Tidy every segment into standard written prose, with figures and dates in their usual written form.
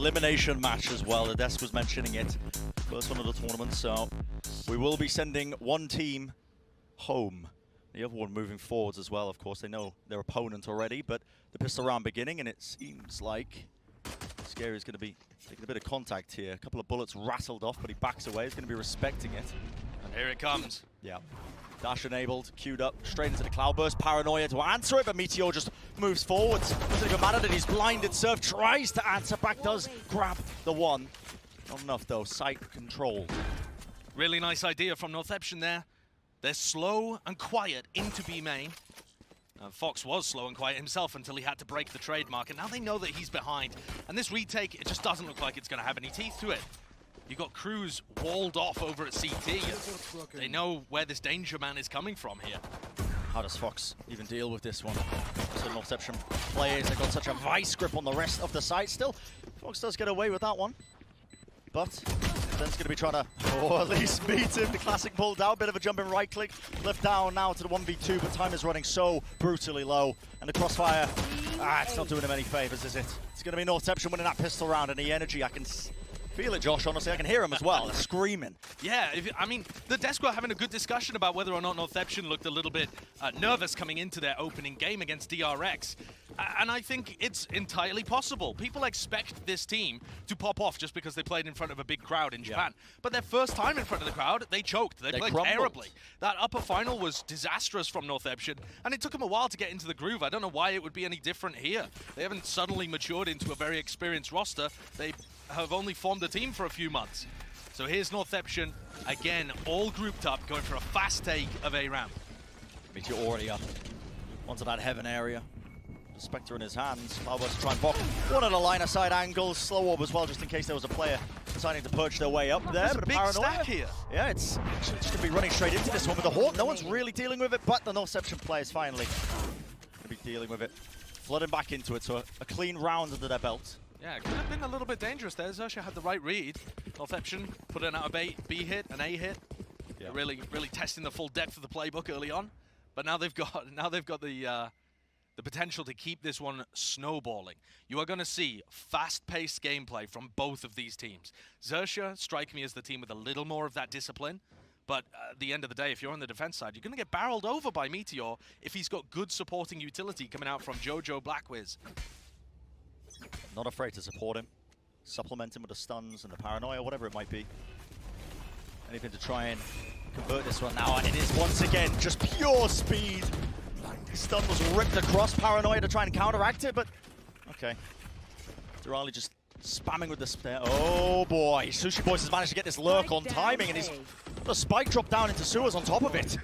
elimination match as well. The desk was mentioning it. First one of the tournament, so we will be sending one team home. The other one moving forwards as well. Of course, they know their opponent already, but the pistol round beginning, and it seems like Scary is going to be taking a bit of contact here. A couple of bullets rattled off, but he backs away. He's going to be respecting it. And here it comes. Yeah. Dash enabled, queued up, straight into the Cloudburst. Paranoia to answer it, but Meteor just moves forwards. Doesn't even matter that he's blinded. Surf tries to answer back, does grab the one. Not enough though, sight control. Really nice idea from Northeption there. They're slow and quiet into B main. Fox was slow and quiet himself until he had to break the trademark, and now they know that he's behind. And this retake, it just doesn't look like it's going to have any teeth to it. You've got Cruz walled off over at CT. They know where this danger man is coming from here. How does Fox even deal with this one? So Northeption players, they've got such a vice grip on the rest of the site still. Fox does get away with that one. But Zen's going to be trying to, or at least beat him. The classic pull down, bit of a jumping right click. Left down now to the 1v2, but time is running so brutally low. And the crossfire, it's not doing him any favors, is it? It's going to be Northeption winning that pistol round, and the energy, I can feel it, Josh, honestly. I can hear him as well. They're screaming. Yeah, I mean, the desk were having a good discussion about whether or not Northeption looked a little bit nervous coming into their opening game against DRX. And I think it's entirely possible. People expect this team to pop off just because they played in front of a big crowd in Japan. Yeah. But their first time in front of the crowd, they choked. They played crumbled. Terribly. That upper final was disastrous from Northeption, and it took them a while to get into the groove. I don't know why it would be any different here. They haven't suddenly matured into a very experienced roster. They have only formed a team for a few months. So here's Northeption, again, all grouped up, going for a fast take of A ramp. Meteor already up onto that heaven area. The Spectre in his hands. Cloudburst to try and block one of the line of sight angles. Slow orb as well, just in case there was a player deciding to perch their way up there. But a big stack here. Yeah, it's going to be running straight into this one with the Hawk. No one's really dealing with it, but the Northeption players finally going to be dealing with it. Flooding back into it, so a clean round under their belt. Yeah, it could have been a little bit dangerous there. Xerxia had the right read. Northeption putting out a B hit, an A hit. Yeah. Really testing the full depth of the playbook early on. But now they've got the potential to keep this one snowballing. You are going to see fast-paced gameplay from both of these teams. Xerxia strike me as the team with a little more of that discipline. But at the end of the day, if you're on the defense side, you're going to get barreled over by Meteor if he's got good supporting utility coming out from Jojo Blackwiz. Not afraid to support him, supplement him with the stuns and the paranoia, whatever it might be. Anything to try and convert this one now, and it is once again just pure speed. His stun was ripped across paranoia to try and counteract it, but okay. Durali just spamming with the spare. Oh boy, Sushi Boys has managed to get this lurk on timing, and he's got a spike drop down into sewers on top of it.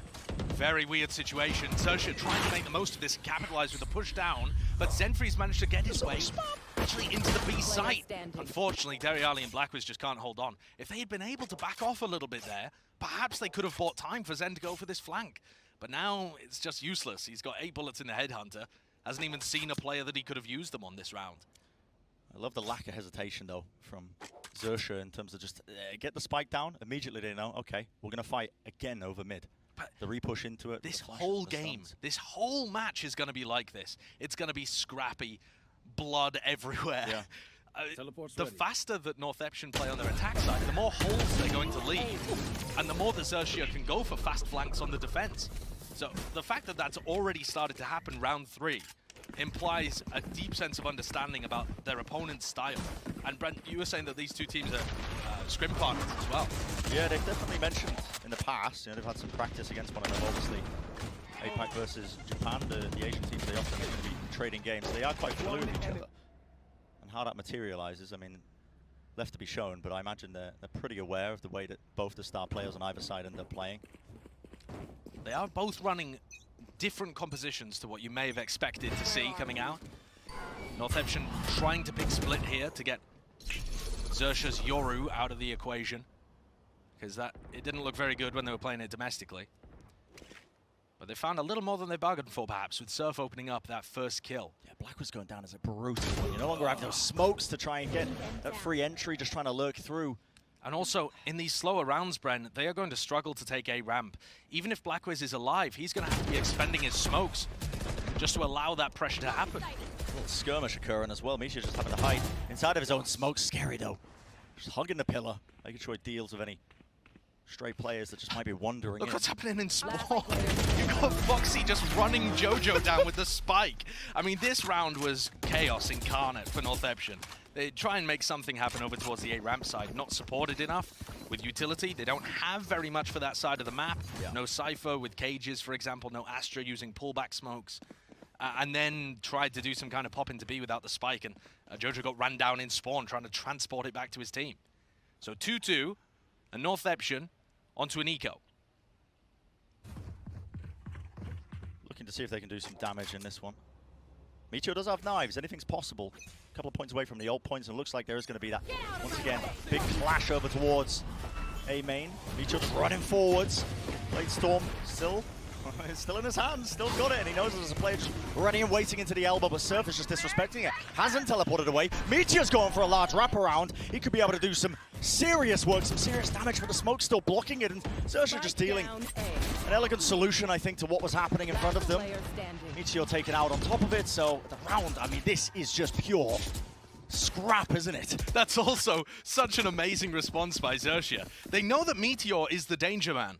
Very weird situation. Xerxia trying to make the most of this, capitalize with a push down, but Zenfree's managed to get his way actually into the B site. Unfortunately, Deriali and Blackwiz just can't hold on. If they had been able to back off a little bit there, perhaps they could have bought time for Zen to go for this flank. But now it's just useless. He's got 8 bullets in the Headhunter. Hasn't even seen a player that he could have used them on this round. I love the lack of hesitation, though, from Xerxia in terms of just get the spike down. Immediately they know, okay, we're going to fight again over mid. But the repush into it. This whole game, this whole match is going to be like this. It's going to be scrappy, blood everywhere. Yeah. The faster that Northeption play on their attack side, the more holes they're going to leave, and the more the Xerxia can go for fast flanks on the defense. So the fact that that's already started to happen round 3 implies a deep sense of understanding about their opponent's style. And Brent, you were saying that these two teams are scrim partners as well. Yeah, they've definitely mentioned in the past, they've had some practice against one another, obviously. APAC versus Japan, the Asian teams, they often are going to be trading games. They are quite fluid with each other. And how that materializes, I mean, left to be shown, but I imagine they're pretty aware of the way that both the star players on either side end up playing. They are both running different compositions to what you may have expected to see coming out. Northeption trying to pick split here to get Xerxia's Yoru out of the equation, because it didn't look very good when they were playing it domestically. But they found a little more than they bargained for, perhaps, with Surf opening up that first kill. Yeah, Black was going down as a brutal one. You no longer have those smokes to try and get that free entry, just trying to lurk through. And also, in these slower rounds, Bren, they are going to struggle to take A ramp. Even if Blackwiz is alive, he's going to have to be expending his smokes just to allow that pressure to happen. skirmish occurring as well. Meteor just having to hide inside of his own smoke. Scary though. Just hugging the pillar, making sure he deals with any stray players that just might be wandering Look in. what's happening in spawn. You got Foxy just running Jojo down with the spike. I mean, this round was chaos incarnate for Northeption. They try and make something happen over towards the A ramp side. Not supported enough with utility. They don't have very much for that side of the map. Yeah. No Cypher with cages, for example. No Astra using pullback smokes. And then tried to do some kind of pop into B without the spike. And Jojo got ran down in spawn, trying to transport it back to his team. So 2-2, and Northeption onto an eco. Looking to see if they can do some damage in this one. Meteor does have knives. Anything's possible. A couple of points away from the old points, and it looks like there is going to be that, once again, big clash over towards A main. Meteor just running forwards. Late Storm still in his hands, still got it, and he knows there's a player just running and waiting into the elbow, but Surf is just disrespecting it. Hasn't teleported away. Meteor's going for a large wraparound. He could be able to do some serious work, some serious damage, but the smoke's still blocking it, and Xerxia just dealing an elegant solution, I think, to what was happening in front of them. Meteor taken out on top of it, so the round, I mean, this is just pure scrap, isn't it? That's also such an amazing response by Xerxia. They know that Meteor is the danger man.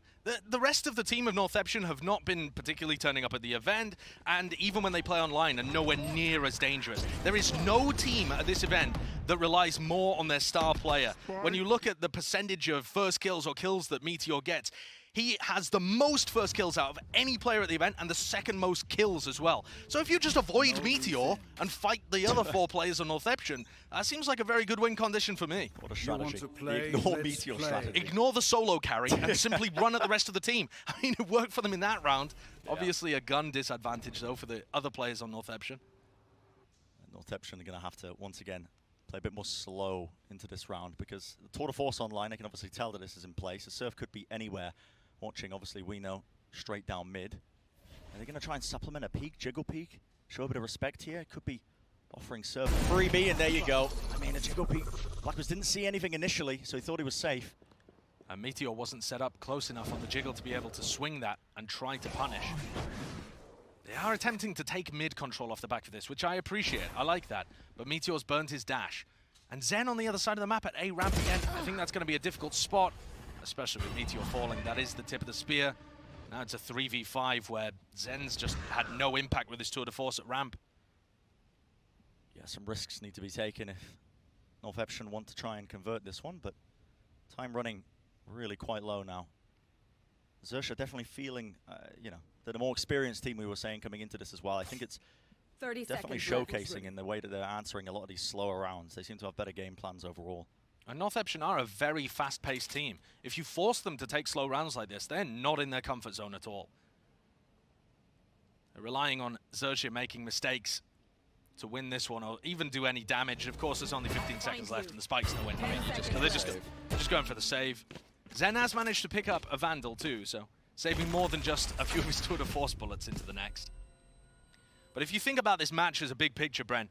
The rest of the team of Northeption have not been particularly turning up at the event, and even when they play online are nowhere near as dangerous. There is no team at this event that relies more on their star player. When you look at the percentage of first kills or kills that Meteor gets, he has the most first kills out of any player at the event and the second most kills as well. So if you just avoid Meteor and fight the other 4 players on Northeption, that seems like a very good win condition for me. What a strategy. Ignore Meteor strategy. Ignore the solo carry and simply run at the rest of the team. I mean, it worked for them in that round. Yeah. Obviously a gun disadvantage though for the other players on Northeption. Northeption are going to have to, once again, play a bit more slow into this round, because the tour de force online, I can obviously tell that this is in place. The Surf could be anywhere. Watching, obviously, we know straight down mid. Are they going to try and supplement a peek, jiggle peek? Show a bit of respect here. Could be offering Surf a freebie, and there you go. I mean, a jiggle peek. Blackwards didn't see anything initially, so he thought he was safe. And Meteor wasn't set up close enough on the jiggle to be able to swing that and try to punish. They are attempting to take mid control off the back of this, which I appreciate. I like that. But Meteor's burnt his dash. And Zen on the other side of the map at A ramp again. I think that's going to be a difficult spot, especially with Meteor falling. That is the tip of the spear. Now it's a 3v5 where Zen's just had no impact with his tour de force at ramp. Yeah, some risks need to be taken if Northeption want to try and convert this one, but time running really quite low now. Xerxia definitely feeling, you know, they're the more experienced team we were saying coming into this as well. I think it's definitely showcasing in the way that they're answering a lot of these slower rounds. They seem to have better game plans overall. And Northeption are a very fast-paced team. If you force them to take slow rounds like this, they're not in their comfort zone at all. They're relying on Xerxia making mistakes to win this one or even do any damage. Of course, there's only 15 seconds left and the spike's nowhere near it. They're just going for the save. Zen has managed to pick up a Vandal too, so saving more than just a few of his tour de force bullets into the next. But if you think about this match as a big picture, Bren,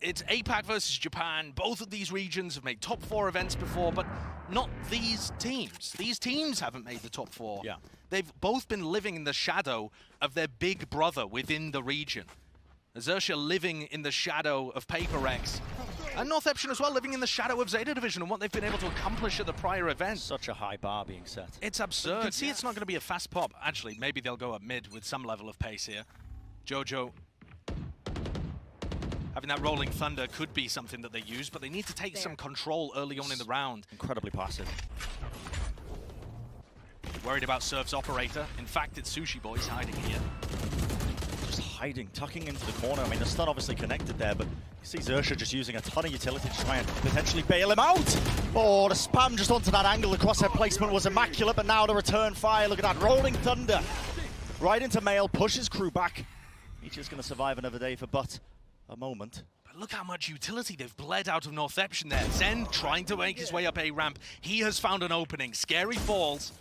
it's APAC versus Japan. Both of these regions have made top 4 events before, but not these teams. These teams haven't made the top 4. Yeah. They've both been living in the shadow of their big brother within the region. Xerxia living in the shadow of PaperX. And Northeption as well, living in the shadow of Zeta Division and what they've been able to accomplish at the prior event. Such a high bar being set. It's absurd. You can see it's not going to be a fast pop. Actually, maybe they'll go up mid with some level of pace here. Jojo having that rolling thunder could be something that they use, but they need to take some control early on in the round. Incredibly passive. Worried about Surf's operator. In fact, it's Sushi Boys hiding here. Just hiding, tucking into the corner. I mean, the stun obviously connected there, but you see Xerxia just using a ton of utility to try and potentially bail him out. Oh, the spam just onto that angle. The crosshair placement was immaculate, but now the return fire. Look at that, rolling thunder. Right into Mail, pushes crew back. Meteor's going to survive another day for but a moment. But look how much utility they've bled out of Northeption there. Zen trying to make his way up A ramp. He has found an opening. Scary falls.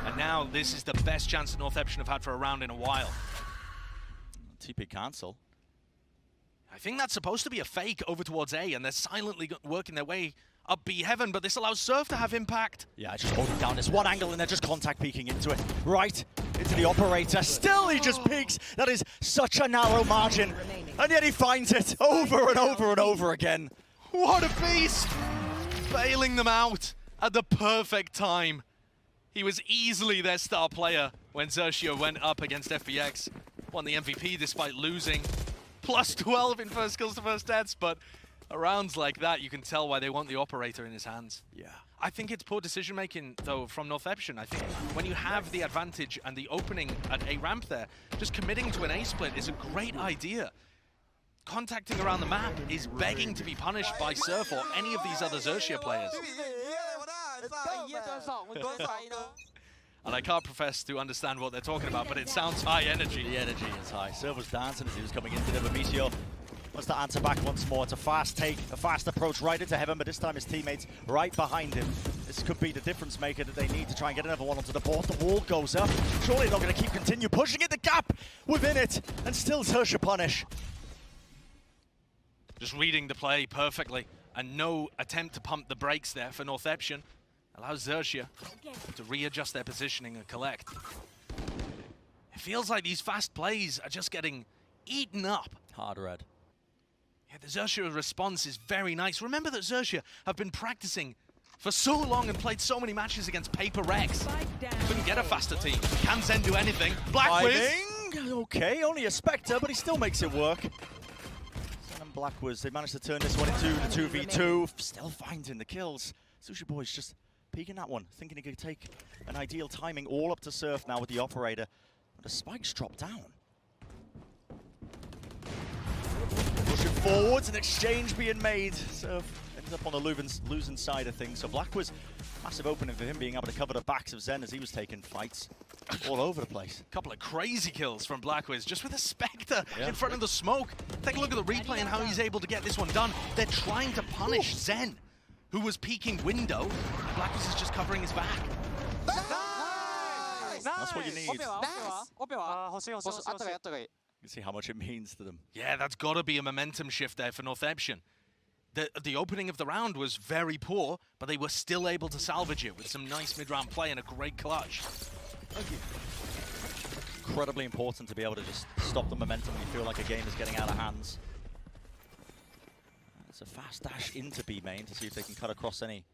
And now this is the best chance that Northeption have had for a round in a while. TP cancel. I think that's supposed to be a fake over towards A, and they're silently working their way up B heaven, but this allows Surf to have impact. Yeah, just holding down this one angle and they're just contact peeking into it. Right into the operator. Still he just peeks. That is such a narrow margin. And yet he finds it over and over and over again. What a beast! Bailing them out at the perfect time. He was easily their star player when Xerxia went up against FPX. Won the MVP despite losing. Plus 12 in first kills to first deaths, but rounds like that, you can tell why they want the operator in his hands. Yeah. I think it's poor decision-making, though, from Northeption. I think when you have the advantage and the opening at A ramp there, just committing to an A split is a great idea. Contacting around the map is begging to be punished by Surf or any of these other Xerxia players. And I can't profess to understand what they're talking about, but it sounds high energy. The energy is high. Surf was dancing as he was coming into the Vicio. Wants to answer back once more. It's a fast take, a fast approach right into heaven, but this time his teammates right behind him. This could be the difference maker that they need to try and get another one onto the board. The wall goes up. Surely they're not going to continue pushing it. The gap within it, and still Xerxia punish. Just reading the play perfectly, and no attempt to pump the brakes there for Northeption. Allows Xerxia to readjust their positioning and collect. It feels like these fast plays are just getting eaten up. Hard red. Yeah, the Xerxia response is very nice. Remember that Xerxia have been practicing for so long and played so many matches against Paper Rex. Couldn't get a faster team. Can Zen do anything? Blackwiz! Okay, only a Spectre, but he still makes it work. Zen and Blackwiz, they managed to turn this one into the 2v2. Still finding the kills. Sushi Boy's just peeking that one, thinking he could take an ideal timing all up to Surf now with the operator. But the spikes drop down. Pushing forwards, an exchange being made. Surf ends up on the losing side of things. So Blackwiz, massive opening for him, being able to cover the backs of Zen as he was taking fights all over the place. A couple of crazy kills from Blackwiz, just with a Spectre in front of the smoke. Take a look at the replay and how he's able to get this one done. They're trying to punish Zen, who was peeking window. Blackwiz is just covering his back. That's what you need. You see how much it means to them. Yeah, that's got to be a momentum shift there for Northeption. The opening of the round was very poor, but they were still able to salvage it with some nice mid-round play and a great clutch. Incredibly important to be able to just stop the momentum when you feel like a game is getting out of hands. It's a fast dash into B main to see if they can cut across any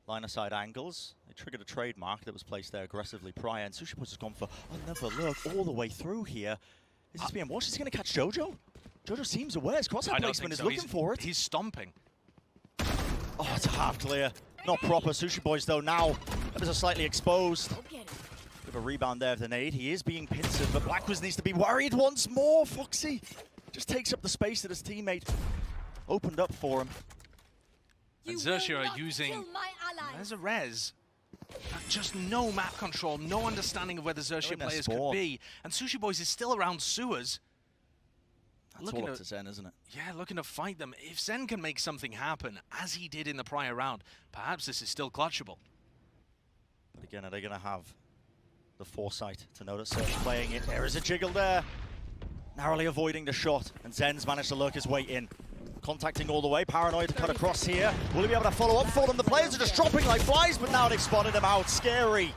line-of-sight angles. They triggered a trademark that was placed there aggressively prior, and Sushi Boys has gone for another look all the way through here. Is this being watched? Is he going to catch Jojo? Jojo seems aware. His crosshair placement is looking for it. He's stomping. Oh, it's a half clear. Not proper. Sushi Boys, though, now that is slightly exposed. Bit of a rebound there of the nade. He is being pincered, but Blackwiz needs to be worried once more. Foxy just takes up the space that his teammate opened up for him. And Xerxia are using, there's a res. Just no map control, no understanding of where the Xerxia players could be. And Sushi Boys is still around sewers. That's all up to Zen, isn't it? Yeah, looking to fight them. If Zen can make something happen, as he did in the prior round, perhaps this is still clutchable. But again, are they going to have the foresight to notice Surf playing it? There is a jiggle there. Narrowly avoiding the shot, and Zen's managed to lurk his way in. Contacting all the way, Paranoid to cut across here. Will he be able to follow up for them? The players are just dropping like flies, but now they've spotted him out. Scary.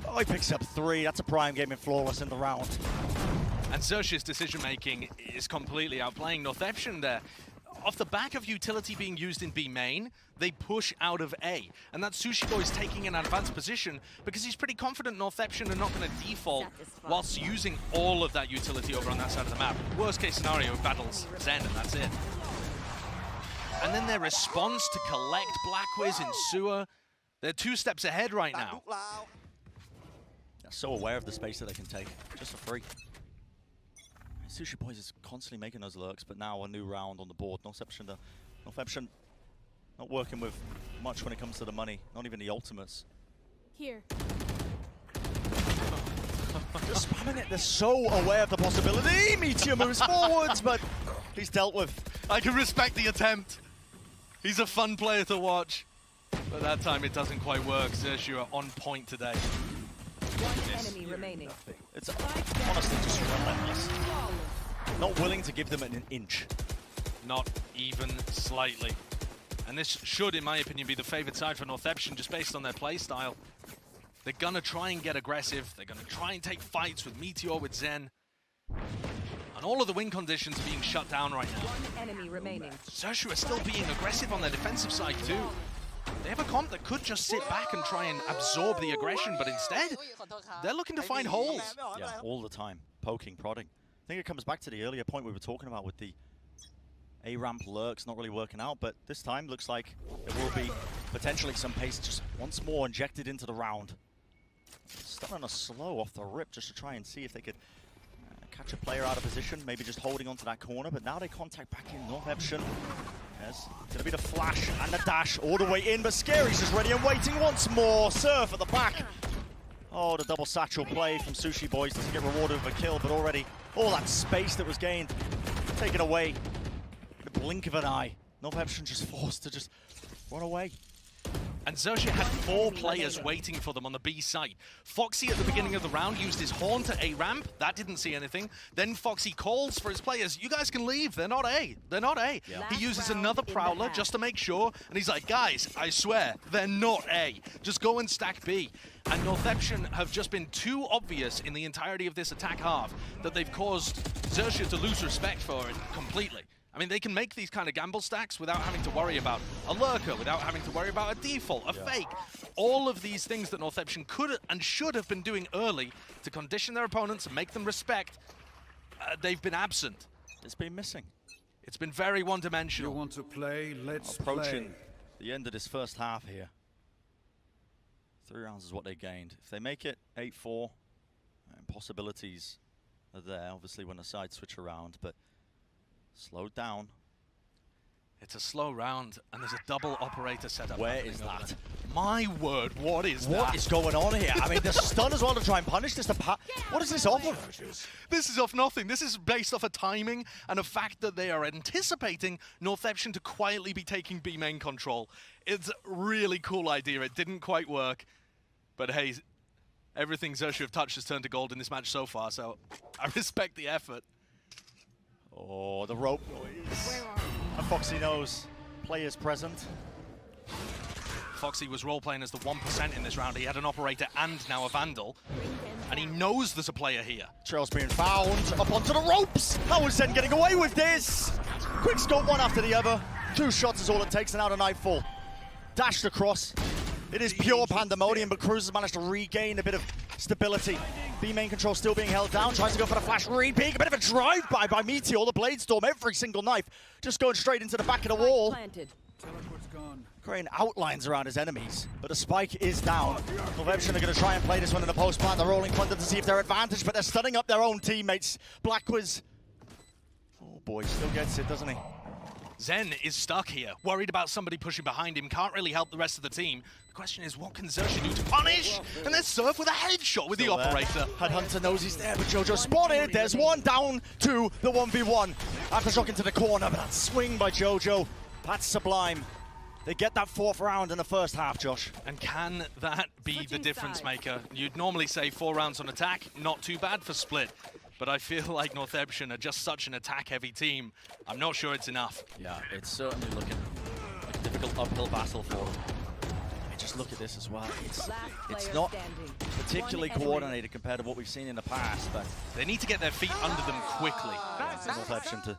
Oh, he picks up 3. That's a prime game in Flawless in the round. And Xerxia's decision-making is completely outplaying Northeption there. Off the back of utility being used in B main, they push out of A. And that's Sushi Boys taking an advanced position because he's pretty confident Northeption are not going to default whilst using all of that utility over on that side of the map. Worst case scenario, battles Zen and that's it. And then their response to collect Blackwiz in sewer, they're 2 steps ahead right now. They're so aware of the space that they can take, just for free. Sushi Boys is constantly making those lurks, but now a new round on the board. Northeption not working with much when it comes to the money, not even the ultimates. Here. Just spamming it, they're so aware of the possibility. Meteor moves forwards, but he's dealt with. I can respect the attempt. He's a fun player to watch. But that time it doesn't quite work. Xerxia are on point today. One enemy remaining. It's honestly just relentless. Not willing to give them an inch. Not even slightly. And this should, in my opinion, be the favored side for Northeption just based on their play style. They're gonna try and get aggressive. They're gonna try and take fights with Meteor, with Zen. And all of the win conditions are being shut down right now. One enemy remaining. Xerxia are still being aggressive on their defensive side too. They have a comp that could just sit back and try and absorb the aggression, but instead, they're looking to find holes. Yeah, all the time. Poking, prodding. I think it comes back to the earlier point we were talking about with the A-ramp lurks not really working out, but this time looks like there will be potentially some pace just once more injected into the round. Starting a slow off the rip just to try and see if they could catch a player out of position, maybe just holding onto that corner, but now they contact back in Northeption. Yes, it's gonna be the flash and the dash all the way in, but Scary's just ready and waiting once more. Surf at the back. Oh, the double satchel play from Sushi Boys doesn't get rewarded with a kill, but already all that space that was gained taken away in the blink of an eye. Northeption just forced to just run away. And Xerxia had 4 players waiting for them on the B site. Foxy at the beginning of the round used his horn to A-ramp. That didn't see anything. Then Foxy calls for his players. You guys can leave. They're not A. They're not A. Yeah. He uses another Prowler just to make sure. And he's like, guys, I swear, they're not A. Just go and stack B. And Northeption have just been too obvious in the entirety of this attack half that they've caused Xerxia to lose respect for it completely. I mean, they can make these kind of gamble stacks without having to worry about a lurker, without having to worry about a default, a fake. All of these things that Northeption could and should have been doing early to condition their opponents and make them respect, they've been absent. It's been missing. It's been very one-dimensional. You want to play? Let's approaching play. The end of this first half here. 3 rounds is what they gained. If they make it 8-4, possibilities are there, obviously, when the sides switch around, but slowed down. It's a slow round, and there's a double operator setup. Where is that? My word, what is that? What is going on here? I mean, the stun as well to try and punish this. What is this off of? This is off nothing. This is based off a timing and a fact that they are anticipating Northeption to quietly be taking B main control. It's a really cool idea. It didn't quite work, but hey, everything Xerxia have touched has turned to gold in this match so far, so I respect the effort. Oh, the rope noise. And Foxy knows players present. Foxy was role-playing as the 1% in this round. He had an operator and now a Vandal. And he knows there's a player here. Trail's being found. Up onto the ropes. How is Zen getting away with this? Quick scope one after the other. 2 shots is all it takes and out of Nightfall. Dashed across. It is pure pandemonium, but Cruz has managed to regain a bit of stability. B main control still being held down, tries to go for the flash re-peek, a bit of a drive-by by Meteor, the Blade Storm, every single knife, just going straight into the back of the wall. Creating outlines around his enemies, but the spike is down. Northeption are going to try and play this one in the post plant. They're rolling Thunder to see if they're advantaged, but they're stunning up their own teammates. Blackwiz, oh boy, still gets it, doesn't he? Zen is stuck here, worried about somebody pushing behind him, can't really help the rest of the team. The question is, what can Xerxia do to punish? And then Surf with a headshot with the operator. Headhunter knows he's there, but Jojo spotted. There's one down to the 1v1. Aftershock into the corner, but that swing by Jojo, that's sublime. They get that 4th round in the first half, Josh. And can that be the difference maker? You'd normally say 4 rounds on attack, not too bad for Split. But I feel like Northeption are just such an attack-heavy team. I'm not sure it's enough. Yeah, it's certainly looking like a difficult uphill battle for them. I mean, just look at this as well. It's not particularly coordinated compared to what we've seen in the past, but they need to get their feet under them quickly. Northeption to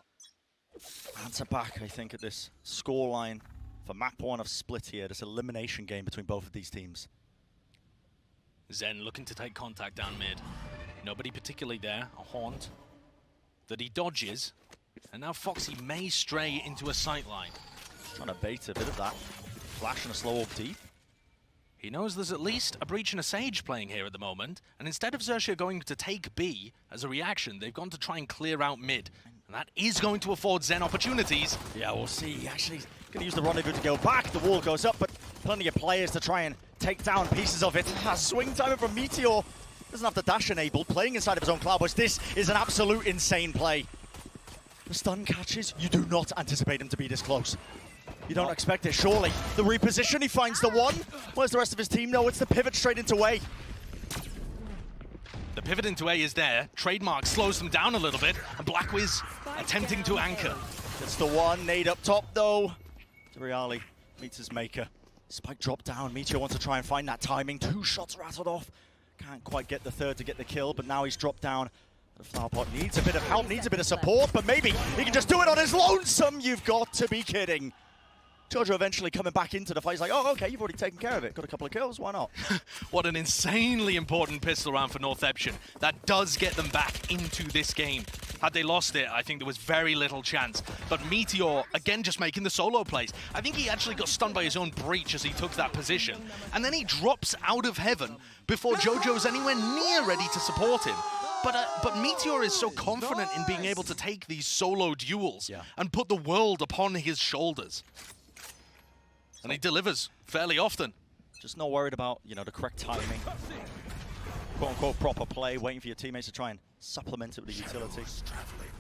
answer back, I think, at this scoreline for map 1 of Split here. This elimination game between both of these teams. Zen looking to take contact down mid. Nobody particularly there, a haunt that he dodges, and now Foxy may stray into a sightline. Trying to bait a bit of that. Flash and a slow up deep. He knows there's at least a Breach and a Sage playing here at the moment, and instead of Xerxia going to take B as a reaction, they've gone to try and clear out mid. And that is going to afford Zen opportunities. Yeah, we'll see. Actually, going to use the rendezvous to go back. The wall goes up, but plenty of players to try and take down pieces of it. Swing time from Meteor. Doesn't have the dash enabled, playing inside of his own Cloudburst. This is an absolute insane play. The stun catches, you do not anticipate him to be this close. You don't expect it, surely. The reposition, he finds the one. Where's the rest of his team? No, it's the pivot straight into A. The pivot into A is there. Trademark slows them down a little bit, and Blackwiz attempting to anchor. It's the one, nade up top though. Reali meets his maker. Spike dropped down. Meteor wants to try and find that timing. 2 shots rattled off. Can't quite get the third to get the kill, but now he's dropped down. The flower pot needs a bit of help, needs a bit of support, but maybe he can just do it on his lonesome. You've got to be kidding. Jojo eventually coming back into the fight. He's like, oh, okay, you've already taken care of it. Got a couple of kills, why not? What an insanely important pistol round for Northeption. That does get them back into this game. Had they lost it, I think there was very little chance. But Meteor, again, just making the solo plays. I think he actually got stunned by his own breach as he took that position. And then he drops out of heaven before Jojo's anywhere near ready to support him. But Meteor is so confident in being able to take these solo duels and put the world upon his shoulders. And he delivers fairly often. Just not worried about, you know, the correct timing. Quote-unquote proper play, waiting for your teammates to try and supplement it with a utility.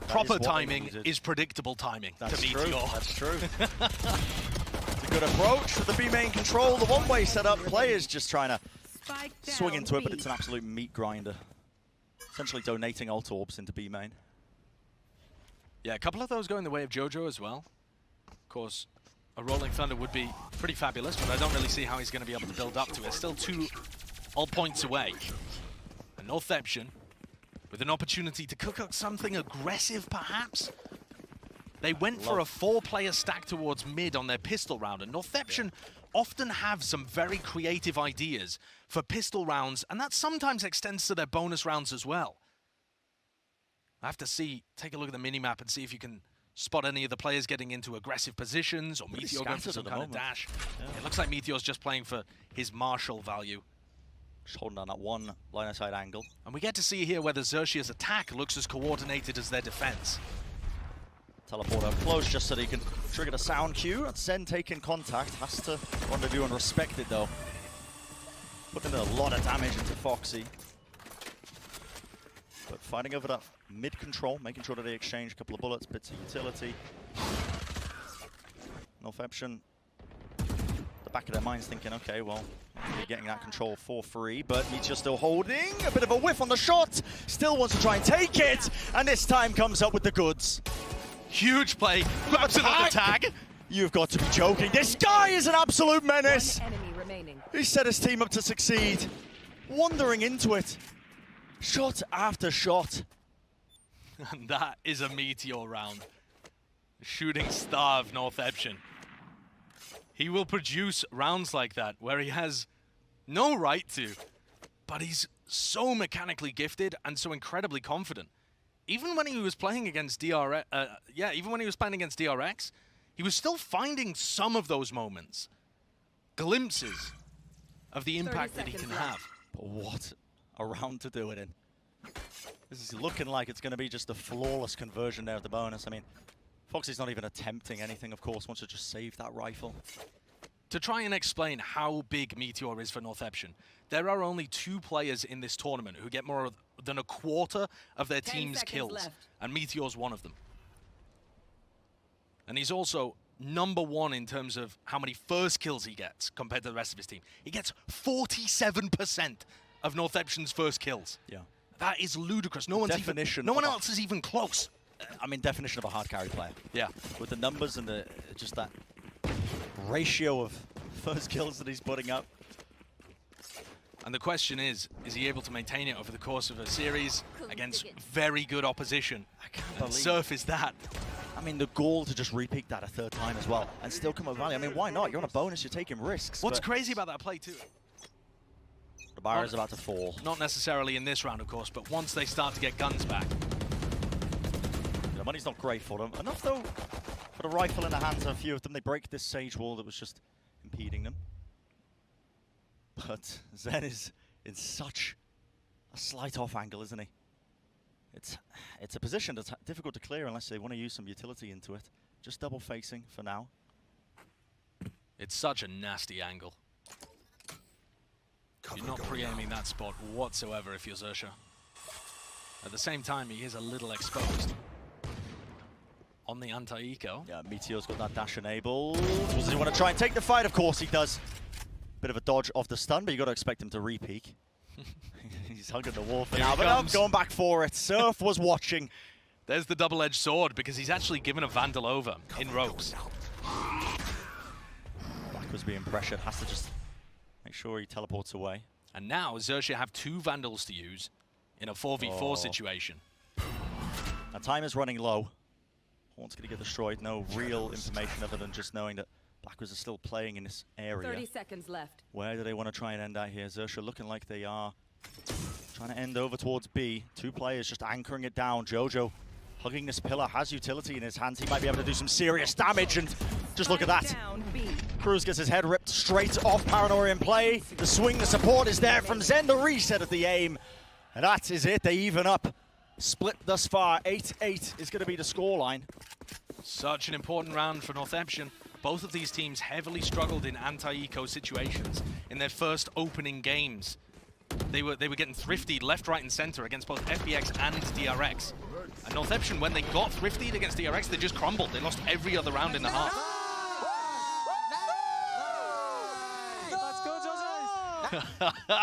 Proper timing is predictable timing to Meteor. That's true. It's a good approach with the B main control. The one-way setup, players just trying to swing into it, but it's an absolute meat grinder. Essentially donating ult orbs into B main. Yeah, a couple of those going the way of Jojo as well. Of course, a Rolling Thunder would be pretty fabulous, but I don't really see how he's going to be able to build up to it. Still 2 ult points away. And Northeption, with an opportunity to cook up something aggressive, perhaps. They went for a 4-player stack towards mid on their pistol round, and Northeption often have some very creative ideas for pistol rounds, and that sometimes extends to their bonus rounds as well. I have to take a look at the minimap and see if you can spot any of the players getting into aggressive positions, or Meteor going for some kind of dash. Yeah. It looks like Meteor's just playing for his martial value. Just holding down that one line-of-sight angle. And we get to see here whether Xerxia's attack looks as coordinated as their defense. Teleport up close just so that he can trigger the sound cue. Zen taking contact, has to rendezvous and respect it though. Putting a lot of damage into Foxy. But fighting over that mid control, making sure that they exchange a couple of bullets, bits of utility. Northeption, the back of their minds thinking, okay, well, they're getting that control for free, but he's just still holding. A bit of a whiff on the shot, still wants to try and take it, and this time comes up with the goods. Huge play, grabs another tag. You've got to be joking. This guy is an absolute menace. One enemy remaining. He set his team up to succeed, wandering into it. Shot after shot. And that is a Meteor round. Shooting star of Northeption. He will produce rounds like that where he has no right to, but he's so mechanically gifted and so incredibly confident. Even when he was playing against DRX, he was still finding some of those moments, glimpses of the impact that he can have. But what a round to do it in. This is looking like it's going to be just a flawless conversion there of the bonus. I mean, Foxy's not even attempting anything, of course, wants to just save that rifle. To try and explain how big Meteor is for Northeption, there are only 2 players in this tournament who get more than a quarter of their team's kills, and Meteor's one of them. And he's also #1 in terms of how many first kills he gets compared to the rest of his team. He gets 47% of Northeption's first kills. Yeah. That is ludicrous. No one else is even close. I mean, definition of a hard carry player. Yeah. With the numbers and just that ratio of first kills that he's putting up. And the question is he able to maintain it over the course of a series against very good opposition? I can't believe Surf is that. I mean, the goal to just repeat that a 3rd time as well and still come up value. I mean, why not? You're on a bonus, you're taking risks. What's crazy about that play too? The bar is about to fall. Not necessarily in this round, of course, but once they start to get guns back. The money's not great for them. Enough, though, for the rifle in the hands of a few of them. They break this sage wall that was just impeding them. But Zen is in such a slight off angle, isn't he? It's a position that's difficult to clear unless they want to use some utility into it. Just double facing for now. It's such a nasty angle. You're not pre-aiming that spot whatsoever if you're Xerxia. At the same time, he is a little exposed. On the anti-eco. Yeah, Meteor's got that dash enabled. Does he want to try and take the fight? Of course he does. Bit of a dodge off the stun, but you got to expect him to re-peek. He's hugging the wall for now, but I'm going back for it. Surf was watching. There's the double-edged sword, because he's actually given a Vandal over in ropes. Blackwood's being pressured, has to just make sure he teleports away. And now XIA have 2 Vandals to use in a 4v4 situation. Now time is running low. Horn's going to get destroyed. No real information other than just knowing that Blackwoods are still playing in this area. 30 seconds left. Where do they want to try and end out here? XIA looking like they are trying to end over towards B. 2 players just anchoring it down. Jojo hugging this pillar, has utility in his hands. He might be able to do some serious damage, and just look at that. Cruz gets his head ripped straight off. Paranoia in play. The swing, the support is there from Zen. The reset of the aim. And that is it. They even up. Split thus far. 8-8 is going to be the scoreline. Such an important round for Northampton. Both of these teams heavily struggled in anti-eco situations in their first opening games. They were getting thriftied left, right, and center against both FBX and DRX. And Northampton, when they got thriftied against DRX, they just crumbled. They lost every other round in the half.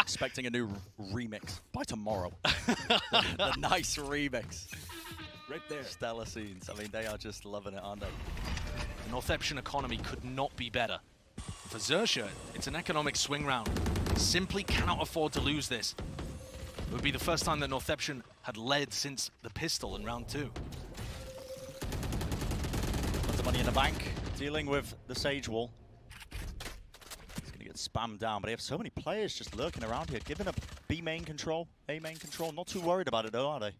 Expecting a new remix by tomorrow. the nice remix. Right there. Stellar scenes. I mean, they are just loving it, aren't they? The Northampton economy could not be better. For XIA, it's an economic swing round. Simply cannot afford to lose this. It would be the first time that Northampton had led since the pistol in round 2. Lots of money in the bank, dealing with the Sage Wall. It's going to get spammed down, but they have so many players just lurking around here, giving up B main control, A main control. Not too worried about it though, are they?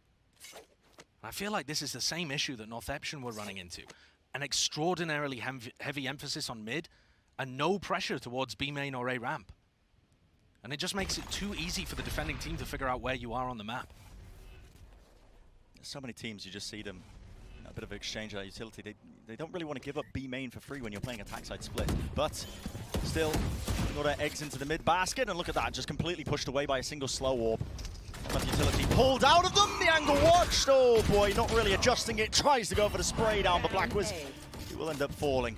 I feel like this is the same issue that Northampton were running into. An extraordinarily heavy emphasis on mid, and no pressure towards B main or A ramp. And it just makes it too easy for the defending team to figure out where you are on the map. There's so many teams, you just see them, a bit of exchange of utility. They don't really want to give up B main for free when you're playing attack side split. But still, got their eggs into the mid basket, and look at that, just completely pushed away by a single slow warp. But utility pulled out of them, the angle watched. Oh boy, not really adjusting it, tries to go for the spray down, but Blackwoods, he will end up falling.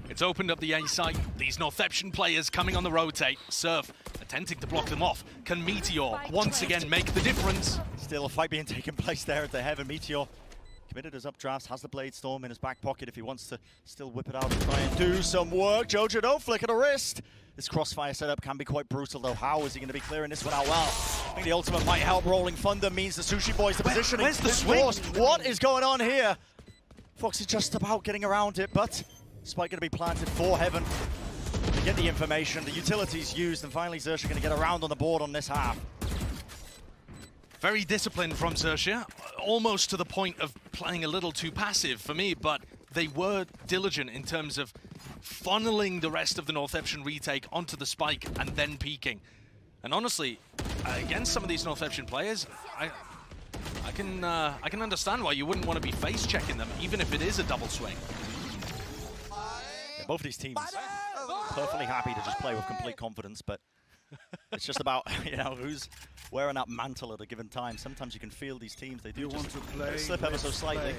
It's opened up the A site. These Northampton players coming on the rotate. Surf attempting to block them off. Can Meteor once again make the difference? Still a fight being taken place there at the heaven. Meteor committed his updrafts, has the Blade Storm in his back pocket if he wants to still whip it out and try and do some work. Jojo, don't flick at the wrist. This crossfire setup can be quite brutal though. How is he going to be clearing this one out? Well, I think the ultimate might help. Rolling Thunder means the Sushi Boys, the positioning. Where's the swing? What is going on here? Fox is just about getting around it, but Spike going to be planted for heaven. To get the information, the utilities used, and finally XIA going to get around on the board on this half. Very disciplined from XIA, almost to the point of playing a little too passive for me, but they were diligent in terms of funneling the rest of the Northampton retake onto the spike and then peeking. And honestly, against some of these Northampton players, I can understand why you wouldn't want to be face checking them, even if it is a double swing. Yeah, both these teams perfectly happy to just play with complete confidence, but it's just about, you know, who's wearing that mantle at a given time. Sometimes you can feel these teams, they do just slip ever so slightly.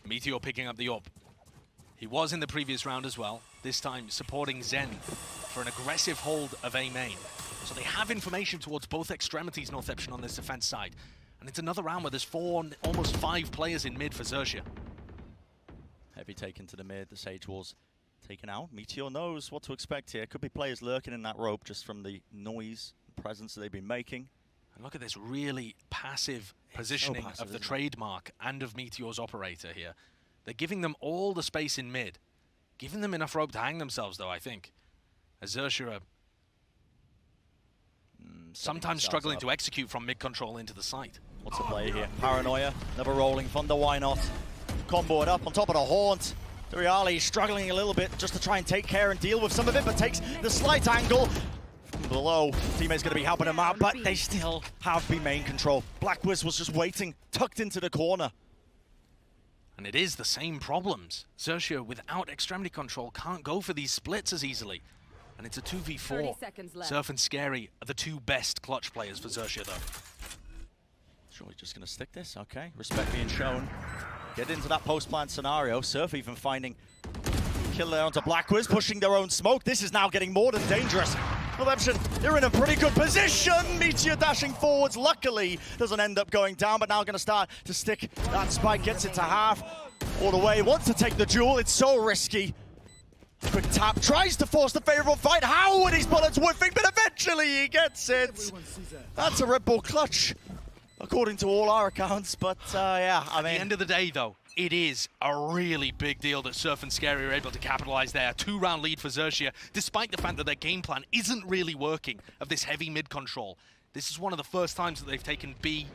Meteor picking up the AWP. He was in the previous round as well, this time supporting Zen for an aggressive hold of A main. So they have information towards both extremities, Northampton on this defense side. And it's another round where there's 4, almost 5 players in mid for XIA. Heavy taken to the mid, the Sage Wall's taken out. Meteor knows what to expect here. Could be players lurking in that rope just from the noise and presence that they've been making. And look at this really passive positioning of the trademark and of Meteor's operator here. They're giving them all the space in mid. Giving them enough rope to hang themselves, though, I think. As XIA are sometimes struggling to execute from mid control into the site. What's the play here? Paranoia, never rolling Thunder, why not? Combo it up on top of the Haunt. Duriali struggling a little bit just to try and take care and deal with some of it, but takes the slight angle. From below, teammate's going to be helping him out, but they still have B main control. Blackwoods was just waiting, tucked into the corner. And it is the same problems. XIA, without extremity control, can't go for these splits as easily. And it's a 2v4. Surf and Scary are the 2 best clutch players for XIA, though. Surely just going to stick this, okay. Respect being shown. Get into that post-plant scenario. Surf even finding kill there onto Blackwoods, pushing their own smoke. This is now getting more than dangerous. Northampton, they're in a pretty good position. Meteor dashing forwards, luckily doesn't end up going down, but now going to start to stick that spike, gets it to half all the way. Wants to take the duel, it's so risky. quick tap, tries to force the favorable fight. How are these bullets whiffing? But eventually he gets it. That's a Red Bull clutch, according to all our accounts. But yeah, I mean, At the end of the day, though, it is a really big deal that Surf and Scary are able to capitalize there. 2-round lead for XIA, despite the fact that their game plan isn't really working of this heavy mid control. This is one of the first times that they've taken B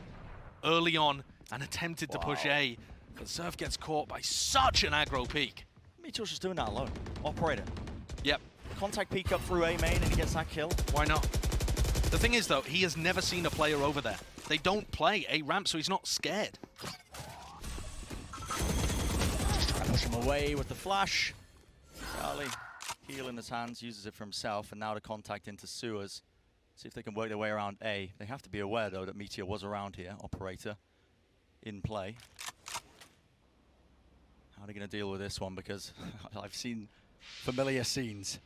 early on and attempted to push A. But Surf gets caught by such an aggro peak. Meteor's just doing that alone. Operator. Yep. Contact peek up through A main and he gets that kill. Why not? The thing is, though, he has never seen a player over there. They don't play A ramp, so he's not scared. Push him away with the flash. Charlie, heal in his hands, uses it for himself, and now the contact into sewers. See if they can work their way around A. They have to be aware, though, that Meteor was around here. Operator in play. How are they going to deal with this one? Because I've seen familiar scenes.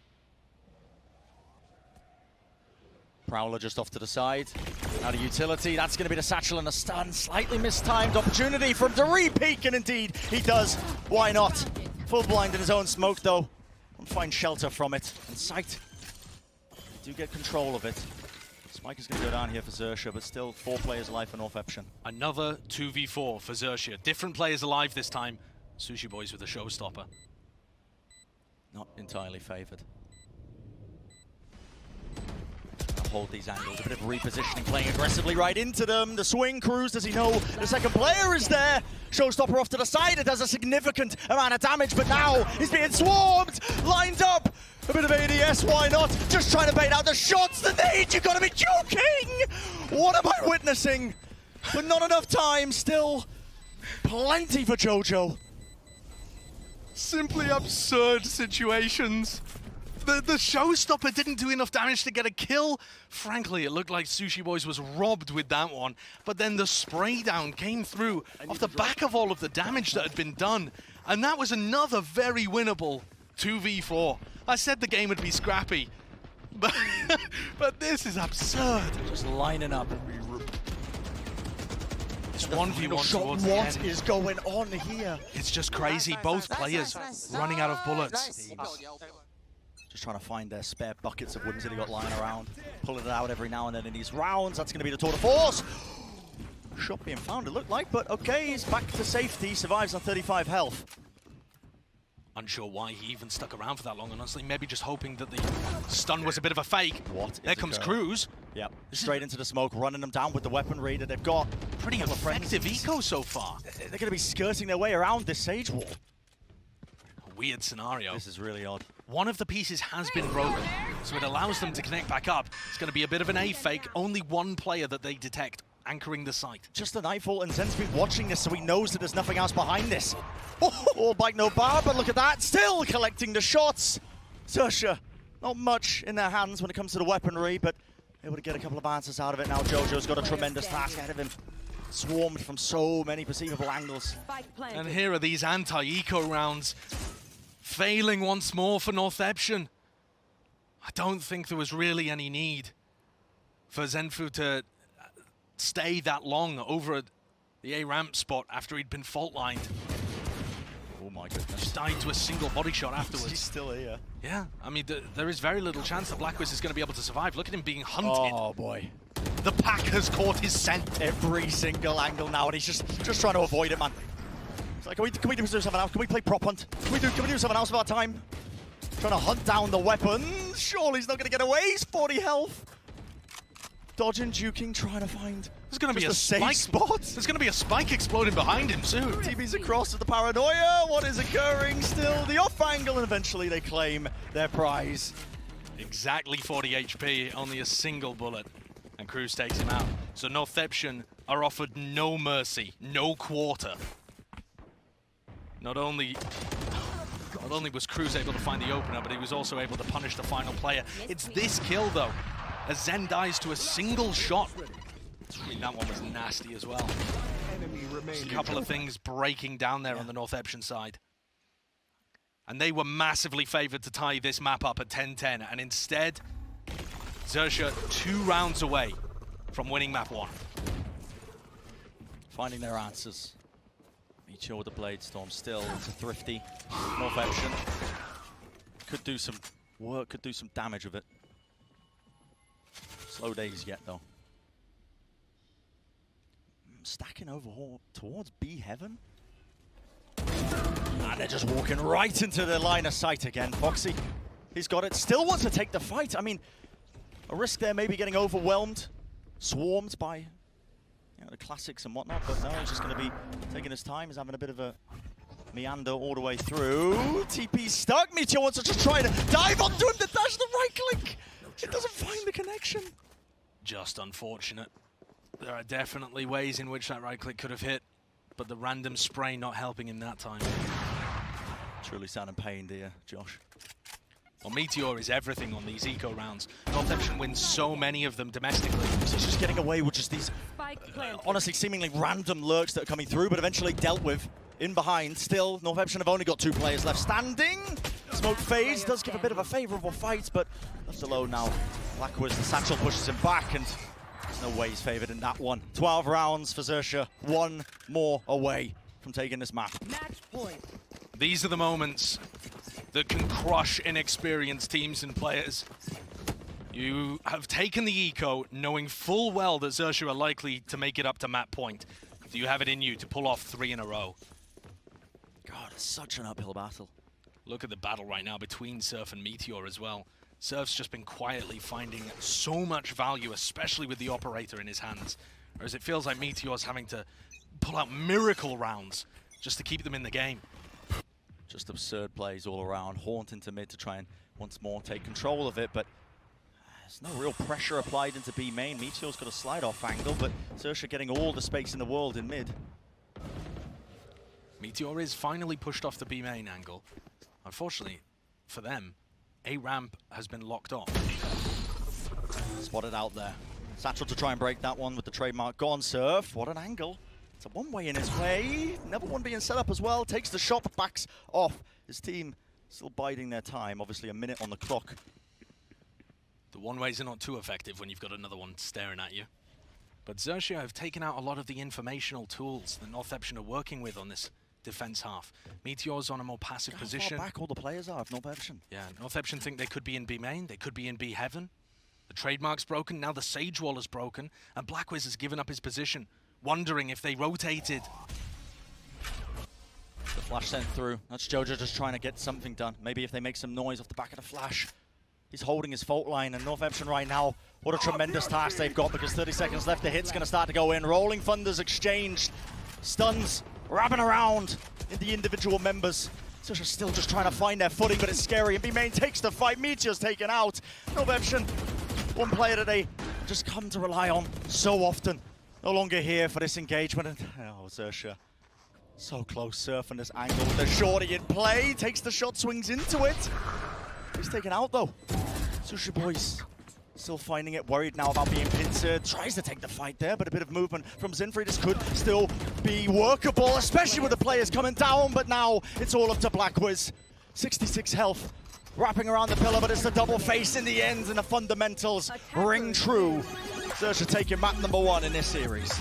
Prowler just off to the side. Out of utility, that's going to be the satchel and a stun. Slightly mistimed opportunity for him to re-peek, and indeed he does. Why not? Full blind in his own smoke, though. Won't find shelter from it. And Sight do get control of it. Spike is going to go down here for XIA, but still 4 players alive for North Eption. Another 2v4 for XIA. Different players alive this time. Sushi Boys with a showstopper. Not entirely favoured. Hold these angles, a bit of repositioning, playing aggressively right into them. The swing cruise, does he know the second player is there? Showstopper off to the side, it does a significant amount of damage, but now he's being swarmed, lined up. A bit of ADS, why not? Just trying to bait out the shots, the nade, you gotta be joking! What am I witnessing? But not enough time, still plenty for Jojo. Simply absurd situations. The showstopper didn't do enough damage to get a kill. Frankly, it looked like Sushi Boys was robbed with that one. But then the spray down came through off the back of all of the damage that had been done. And that was another very winnable 2v4. I said the game would be scrappy. But, but this is absurd. Just lining up. It's 1v1 shot. towards What the end. is going on here? It's just crazy. Both players running out of bullets. Just trying to find their spare buckets of whims that he got lying around. Pulling it out every now and then in these rounds. That's going to be the tour de force. Shot being found, it looked like, but okay, he's back to safety. Survives on 35 health. Unsure why he even stuck around for that long, honestly. Maybe just hoping that the stun was a bit of a fake. What? There comes Cruz. Yep, straight into the smoke, running them down with the weaponry that they've got. Pretty effective eco so far. They're going to be skirting their way around this Sage wall. A weird scenario. This is really odd. One of the pieces has been broken, so it allows them to connect back up. It's going to be a bit of an A fake. Only one player that they detect anchoring the site. Just the Nightfall, and Zen's been watching this, so he knows that there's nothing else behind this. All bike, no bar, but look at that. Still collecting the shots. XIA, not much in their hands when it comes to the weaponry, but able to get a couple of answers out of it. Now Jojo's got a tremendous task ahead of him. Swarmed from so many perceivable angles. And here are these anti-eco rounds. Failing once more for North Eption. I don't think there was really any need for Zenfu to stay that long over at the A ramp spot after he'd been fault lined. Oh my goodness. Just died to a single body shot afterwards. He's still here. Yeah, I mean, there is very little chance that Blackwiz is going to be able to survive. Look at him being hunted. Oh boy. The pack has caught his scent. Every single angle now, and he's just trying to avoid it, man. It's like, can we do something else? Can we play prop hunt? Can we do something else with our time? Trying to hunt down the weapon. Surely he's not going to get away. He's 40 health. Dodging, juking, trying to find. There's going to be a safe spike spot. There's going to be a spike exploding behind him soon. TB's across with the paranoia. What is occurring still? The off angle, and eventually they claim their prize. Exactly 40 HP, only a single bullet. And Cruz takes him out. So North Eption are offered no mercy, no quarter. Not only was Cruz able to find the opener, but he was also able to punish the final player. It's this kill, though, as Zen dies to a single shot. I mean, that one was nasty as well. Just a couple of things breaking down there on the North Eption side. And they were massively favored to tie this map up at 10-10, and instead, XIA 2 rounds away from winning map 1. Finding their answers. Meteor with the Blade Storm still. It's a thrifty North Eption. Could do some work, could do some damage with it. Slow days yet, though. Stacking over towards B Heaven. And they're just walking right into the line of sight again. Foxy, he's got it. Still wants to take the fight. I mean, a risk there, maybe getting overwhelmed, swarmed by the classics and whatnot. But no, he's just going to be taking his time. He's having a bit of a meander all the way through. TP stuck. Meteor wants to just try to dive onto him. The dash, the right click. It doesn't find the connection. Just unfortunate. There are definitely ways in which that right click could have hit, but the random spray not helping him that time. Truly sounding pain, dear Josh. Well, Meteor is everything on these eco rounds. Northampton wins so many of them domestically. So he's just getting away with just these, honestly, seemingly random lurks that are coming through, but eventually dealt with in behind. Still, Northampton have only got 2 players left standing. Smoke phase does give a bit of a favourable fight, but left alone now. Blackwood, the satchel pushes him back, and there's no way he's favoured in that one. 12 rounds for Xerxia, 1 more away from taking this map. Match point. These are the moments that can crush inexperienced teams and players. You have taken the eco, knowing full well that Xerxia are likely to make it up to map point. Do you have it in you to pull off 3 in a row? God, it's such an uphill battle. Look at the battle right now between Surf and Meteor as well. Surf's just been quietly finding so much value, especially with the operator in his hands. Whereas it feels like Meteor's having to pull out miracle rounds just to keep them in the game. Just absurd plays all around. Haunt into mid to try and once more take control of it, but there's no real pressure applied into B main. Meteor's got a slide-off angle, but Xerxia getting all the space in the world in mid. Meteor is finally pushed off the B main angle. Unfortunately for them, A ramp has been locked off. Spotted out there. Satchel to try and break that one with the trademark gone. Surf, what an angle. It's a one-way in his way. Another one being set up as well. Takes the shot, but backs off. His team still biding their time. Obviously a minute on the clock. The one-ways are not too effective when you've got another one staring at you. But Xerxia have taken out a lot of the informational tools that Northampton are working with on this defense half. Meteor's on a more passive position. How far back all the players are of Northampton. Yeah, Northampton think they could be in B main, they could be in B heaven. The trademark's broken, now the Sage Wall is broken, and Blackwiz has given up his position, wondering if they rotated. The flash sent through. That's Jojo just trying to get something done. Maybe if they make some noise off the back of the flash. He's holding his fault line, and Northampton right now, what a tremendous task they've got, because 30 seconds left, the hit's going to start to go in. Rolling Thunders exchanged. Stuns wrapping around in the individual members. Xerxia still just trying to find their footing, but it's scary. And B-Main takes the fight. Meteor's taken out. Northampton, one player that they just come to rely on so often. No longer here for this engagement. And, oh, Xerxia. So close, Surf on this angle with the shorty in play. Takes the shot, swings into it. He's taken out though. Xerxia boys still finding it, worried now about being pincered. Tries to take the fight there, but a bit of movement from Zinfrey. This could still be workable, especially with the players coming down, but now it's all up to Blackwiz. 66 health, wrapping around the pillar, but it's the double face in the end, and the fundamentals ring true. Xerxia taking map number 1 in this series.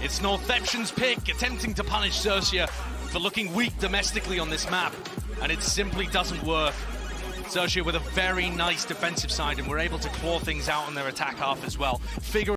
It's Northampton's pick, attempting to punish Xerxia for looking weak domestically on this map, and it simply doesn't work. Xerxia with a very nice defensive side, and we're able to claw things out on their attack half as well.